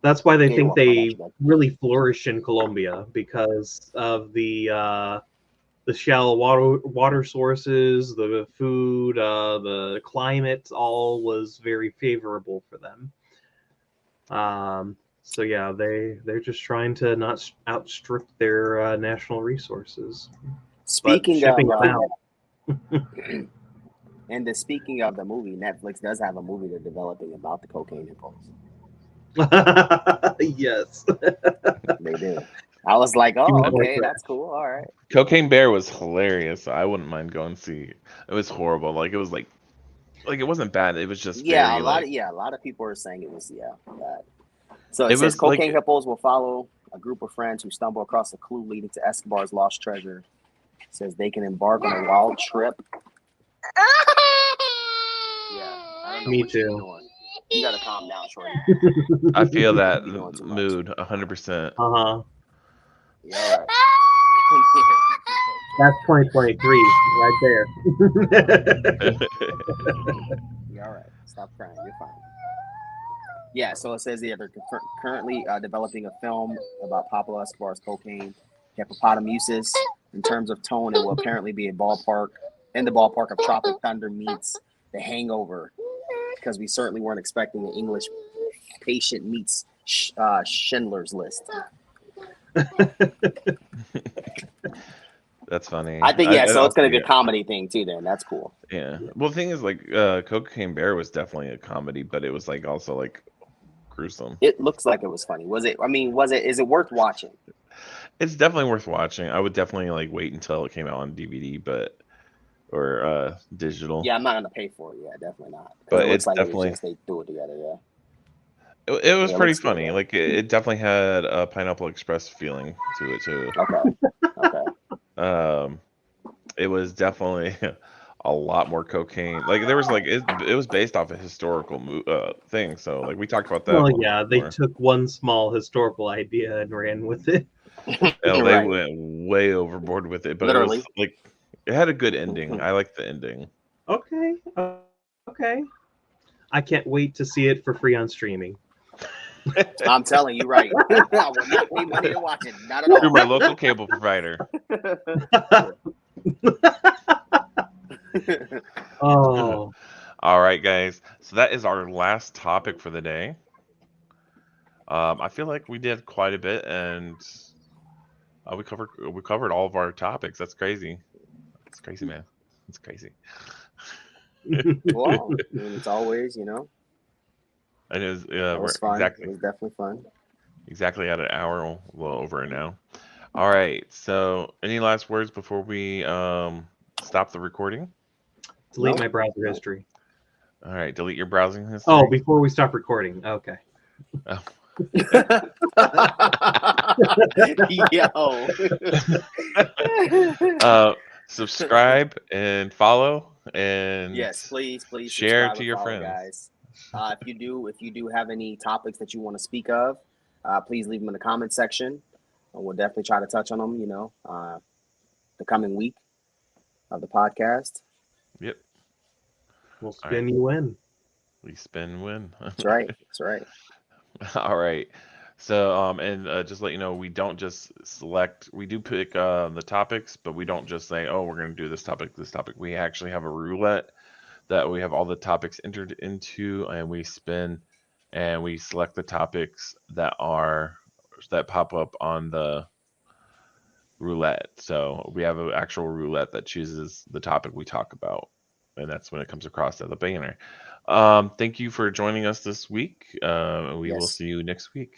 That's why they Yeah, you're think welcome. I got they you, bud. really flourish in Colombia because of the shallow water sources, the food, the climate, all was very favorable for them. So yeah, they're just trying to not outstrip their national resources, but Speaking shipping of them out. speaking of the movie, Netflix does have a movie they're developing about the cocaine hippos. Yes. They do. I was like, Seems oh, like okay, that. that's cool. All right. Cocaine Bear was hilarious. So I wouldn't mind going see. It was horrible. Like it was like it wasn't bad. It was just Yeah, very like a lot of people are saying it was bad. So it it says was like cocaine hippos will follow a group of friends who stumble across a clue leading to Escobar's lost treasure. It says they can embark on a wild trip. Yeah, I don't know Me what you're too. doing. You gotta calm down, shorty. I feel that You're doing too much. mood 100%. Uh-huh. Yeah, all right. That's 2023 right there. Yeah, all right. Stop crying. You're fine. Yeah, so it says they're currently developing a film about Pablo Escobar's cocaine hippopotamuses. In terms of tone, it will apparently be in the ballpark of Tropic Thunder meets The Hangover, because we certainly weren't expecting an English patient meets Schindler's List. That's funny. I think so it's I'll going to see be a it. comedy thing too. Then that's cool. Yeah. Well, the thing is, like, Cocaine Bear was definitely a comedy, but it was like also like gruesome. It looks like it was funny. Was it? I mean, was it? Is it worth watching? It's definitely worth watching. I would definitely like wait until it came out on DVD, or digital. Yeah, I'm not going to pay for it. Yeah, definitely not. Because But it looks it's like it was definitely just they threw it together. Yeah. it was Yeah, it pretty looks good, funny. yeah. Like it definitely had a Pineapple Express feeling to it too. Okay. Okay. It was definitely a lot more cocaine. Like there was like it was based off a historical thing. So like we talked about that Well, one yeah, they before. took one small historical idea and ran with it. Oh, they Right. went way overboard with it, but it was Literally. like it had a good ending. I like the ending. Okay, okay. I can't wait to see it for free on streaming. I'm telling you, right. I will not pay money to watch it. Not at Through all. my local cable provider. Oh, All right, guys. So that is our last topic for the day. I feel like we did quite a bit, and we covered all of our topics. That's crazy. It's crazy, man. It's crazy. Well, I mean, it's always, And it was that we're was fun. It was definitely fun. exactly at an hour, a little over an hour. All right. So, any last words before we stop the recording? delete No, my browser no. history. All right. Delete your browsing history. Oh, before we stop recording. Okay. Oh. Yo. Subscribe and follow and Yes, please share subscribe to and your follow, friends. guys. If you do have any topics that you want to speak of, please leave them in the comment section. And we'll definitely try to touch on them. The coming week of the podcast. Yep. We'll All right. spin you in. We spin win. That's right. That's right. All right. So, and just let you know, we don't just select, we do pick the topics, but we don't just say, oh, we're going to do this topic, this topic. We actually have a roulette that we have all the topics entered into, and we spin and we select the topics that pop up on the roulette. So we have an actual roulette that chooses the topic we talk about, and that's when it comes across as a banner. Thank you for joining us this week. We will Yes. see you next week.